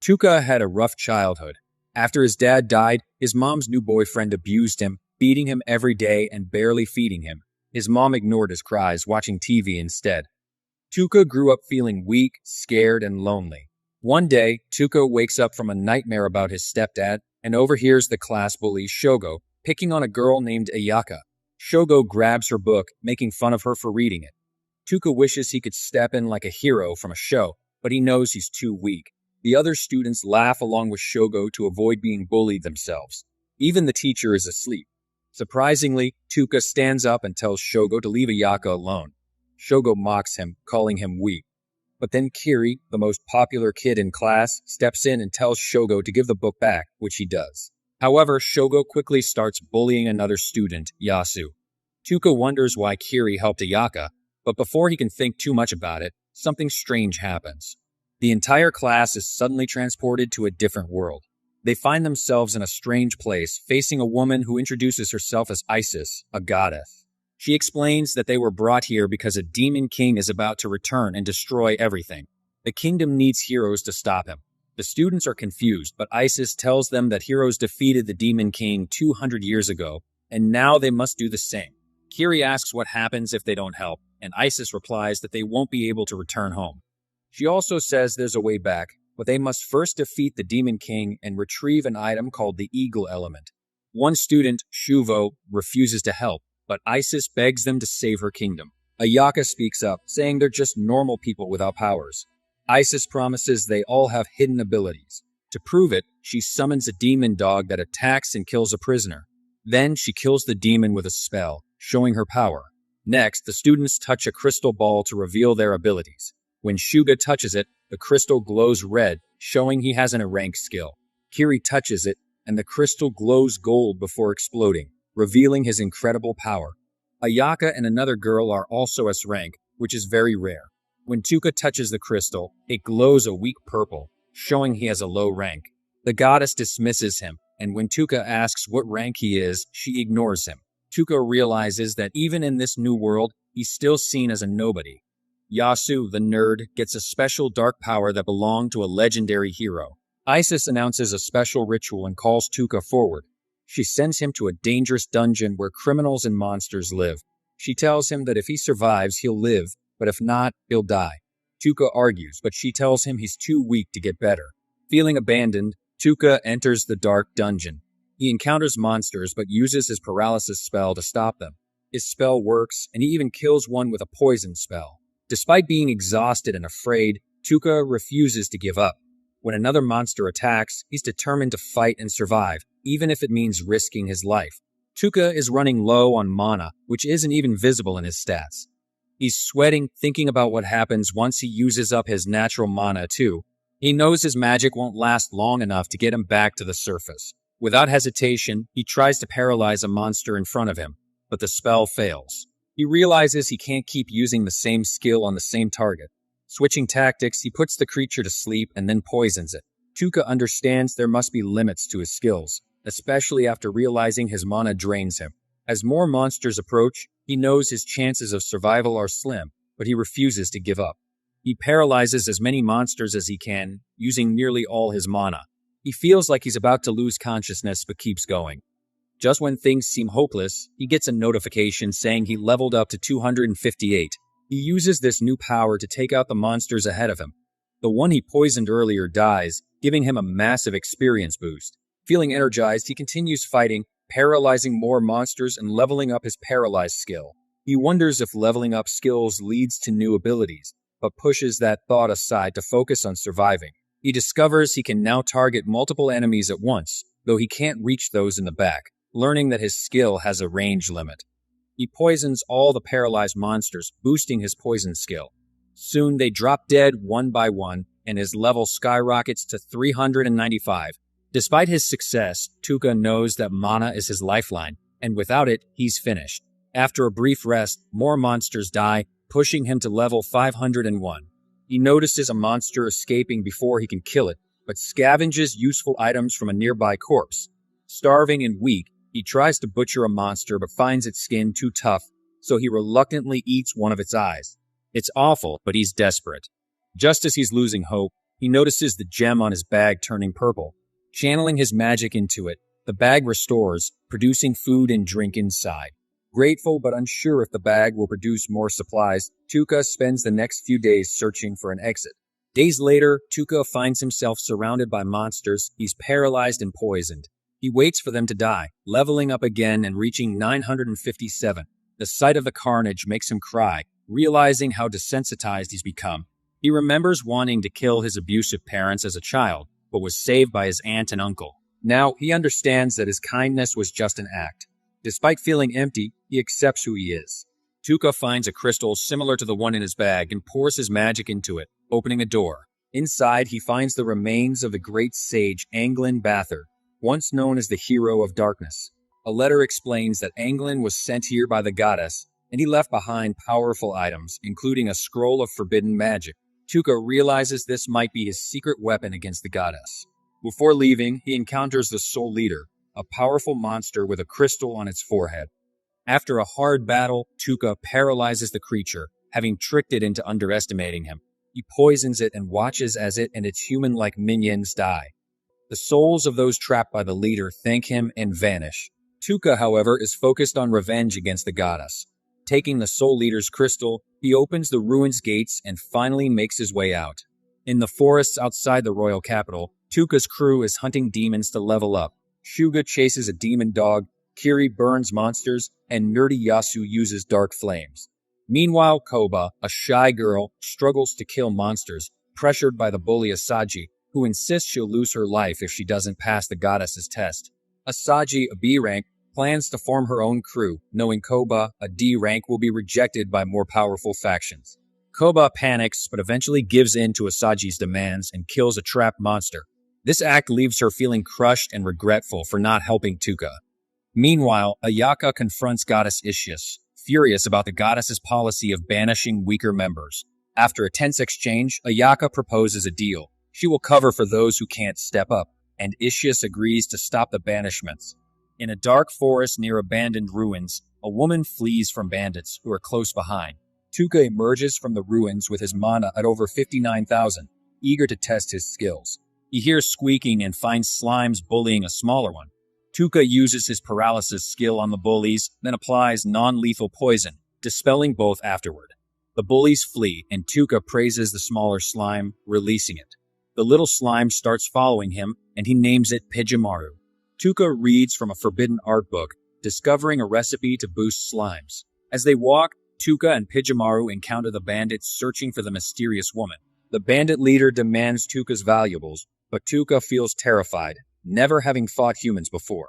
Tukur had a rough childhood. After his dad died, his mom's new boyfriend abused him, beating him every day and barely feeding him. His mom ignored his cries, watching TV instead. Tukur grew up feeling weak, scared, and lonely. One day, Tukur wakes up from a nightmare about his stepdad and overhears the class bully Shogo picking on a girl named Ayaka. Shogo grabs her book, making fun of her for reading it. Tukur wishes he could step in like a hero from a show, but he knows he's too weak. The other students laugh along with Shogo to avoid being bullied themselves. Even the teacher is asleep. Surprisingly, Tukur stands up and tells Shogo to leave Ayaka alone. Shogo mocks him, calling him weak. But then Kiri, the most popular kid in class, steps in and tells Shogo to give the book back, which he does. However, Shogo quickly starts bullying another student, Yasu. Tukur wonders why Kiri helped Ayaka, but before he can think too much about it, something strange happens. The entire class is suddenly transported to a different world. They find themselves in a strange place, facing a woman who introduces herself as Isis, a goddess. She explains that they were brought here because a demon king is about to return and destroy everything. The kingdom needs heroes to stop him. The students are confused, but Isis tells them that heroes defeated the demon king 200 years ago, and now they must do the same. Kiri asks what happens if they don't help, and Isis replies that they won't be able to return home. She also says there's a way back, but they must first defeat the demon king and retrieve an item called the eagle element. One student, Shuvo, refuses to help, but Isis begs them to save her kingdom. Ayaka speaks up, saying they're just normal people without powers. Isis promises they all have hidden abilities. To prove it, she summons a demon dog that attacks and kills a prisoner. Then she kills the demon with a spell, showing her power. Next, the students touch a crystal ball to reveal their abilities. When Shuga touches it, the crystal glows red, showing he has an rank skill. Kiri touches it, and the crystal glows gold before exploding, revealing his incredible power. Ayaka and another girl are also S-rank, which is very rare. When Tukur touches the crystal, it glows a weak purple, showing he has a low rank. The goddess dismisses him, and when Tukur asks what rank he is, she ignores him. Tukur realizes that even in this new world, he's still seen as a nobody. Yasu, the nerd, gets a special dark power that belonged to a legendary hero. Isis announces a special ritual and calls Tukur forward. She sends him to a dangerous dungeon where criminals and monsters live. She tells him that if he survives, he'll live, but if not, he'll die. Tukur argues, but she tells him he's too weak to get better. Feeling abandoned, Tukur enters the dark dungeon. He encounters monsters, but uses his paralysis spell to stop them. His spell works, and he even kills one with a poison spell. Despite being exhausted and afraid, Tukur refuses to give up. When another monster attacks, he's determined to fight and survive, even if it means risking his life. Tukur is running low on mana, which isn't even visible in his stats. He's sweating, thinking about what happens once he uses up his natural mana too. He knows his magic won't last long enough to get him back to the surface. Without hesitation, he tries to paralyze a monster in front of him, but the spell fails. He realizes he can't keep using the same skill on the same target. Switching tactics, he puts the creature to sleep and then poisons it. Tukur understands there must be limits to his skills, especially after realizing his mana drains him. As more monsters approach, he knows his chances of survival are slim, but he refuses to give up. He paralyzes as many monsters as he can, using nearly all his mana. He feels like he's about to lose consciousness but keeps going. Just when things seem hopeless, he gets a notification saying he leveled up to 258. He uses this new power to take out the monsters ahead of him. The one he poisoned earlier dies, giving him a massive experience boost. Feeling energized, he continues fighting, paralyzing more monsters and leveling up his Paralyze skill. He wonders if leveling up skills leads to new abilities, but pushes that thought aside to focus on surviving. He discovers he can now target multiple enemies at once, though he can't reach those in the back, learning that his skill has a range limit. He poisons all the paralyzed monsters, boosting his poison skill. Soon they drop dead one by one, and his level skyrockets to 395. Despite his success, Tukur knows that mana is his lifeline, and without it, he's finished. After a brief rest, more monsters die, pushing him to level 501. He notices a monster escaping before he can kill it, but scavenges useful items from a nearby corpse. Starving and weak, he tries to butcher a monster but finds its skin too tough, so he reluctantly eats one of its eyes. It's awful, but he's desperate. Just as he's losing hope, He notices the gem on his bag turning purple. Channeling his magic into it, the bag restores, producing food and drink inside. Grateful but unsure if the bag will produce more supplies, Tukur spends the next few days searching for an exit. Days later, Tukur finds himself surrounded by monsters. He's paralyzed and poisoned. He waits for them to die, leveling up again and reaching 957. The sight of the carnage makes him cry, realizing how desensitized he's become. He remembers wanting to kill his abusive parents as a child, but was saved by his aunt and uncle. Now, he understands that his kindness was just an act. Despite feeling empty, he accepts who he is. Tukur finds a crystal similar to the one in his bag and pours his magic into it, opening a door. Inside, he finds the remains of the great sage Anglin Bather, once known as the Hero of Darkness. A letter explains that Anglin was sent here by the goddess, and he left behind powerful items, including a scroll of forbidden magic. Tukur realizes this might be his secret weapon against the goddess. Before leaving, he encounters the Soul Leader, a powerful monster with a crystal on its forehead. After a hard battle, Tukur paralyzes the creature, having tricked it into underestimating him. He poisons it and watches as it and its human-like minions die. The souls of those trapped by the leader thank him and vanish. Tukur, however, is focused on revenge against the goddess. Taking the Soul Leader's crystal, he opens the ruins gates and finally makes his way out. In the forests outside the royal capital, Tukur's crew is hunting demons to level up. Shuga chases a demon dog, Kiri burns monsters, and Nerdy Yasu uses dark flames. Meanwhile, Koba, a shy girl, struggles to kill monsters, pressured by the bully Asaji, who insists she'll lose her life if she doesn't pass the goddess's test. Asaji, a B rank, plans to form her own crew, knowing Koba, a D rank, will be rejected by more powerful factions. Koba panics, but eventually gives in to Asaji's demands and kills a trapped monster. This act leaves her feeling crushed and regretful for not helping Tukur. Meanwhile, Ayaka confronts Goddess Ischias, furious about the goddess's policy of banishing weaker members. After a tense exchange, Ayaka proposes a deal. She will cover for those who can't step up, and Ischias agrees to stop the banishments. In a dark forest near abandoned ruins, a woman flees from bandits who are close behind. Tukur emerges from the ruins with his mana at over 59,000, eager to test his skills. He hears squeaking and finds slimes bullying a smaller one. Tukur uses his paralysis skill on the bullies, then applies non-lethal poison, dispelling both afterward. The bullies flee, and Tukur praises the smaller slime, releasing it. The little slime starts following him, and he names it Pijimaru. Tukur reads from a forbidden art book, discovering a recipe to boost slimes. As they walk, Tukur and Pijimaru encounter the bandits searching for the mysterious woman. The bandit leader demands Tukur's valuables, but Tukur feels terrified, never having fought humans before.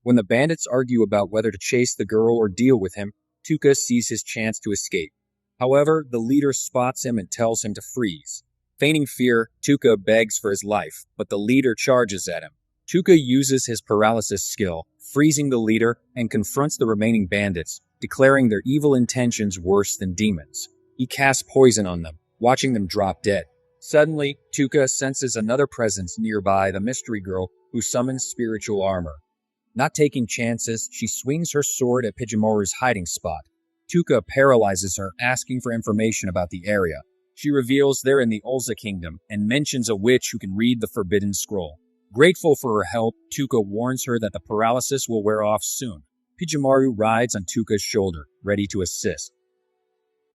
When the bandits argue about whether to chase the girl or deal with him, Tukur sees his chance to escape. However, the leader spots him and tells him to freeze. Feigning fear, Tukur begs for his life, but the leader charges at him. Tukur uses his paralysis skill, freezing the leader, and confronts the remaining bandits, declaring their evil intentions worse than demons. He casts poison on them, watching them drop dead. Suddenly, Tukur senses another presence nearby, the mystery girl, who summons spiritual armor. Not taking chances, she swings her sword at Pijimaru's hiding spot. Tukur paralyzes her, asking for information about the area. She reveals they're in the Ulza Kingdom, and mentions a witch who can read the Forbidden Scroll. Grateful for her help, Tukur warns her that the paralysis will wear off soon. Pijimaru rides on Tukur's shoulder, ready to assist.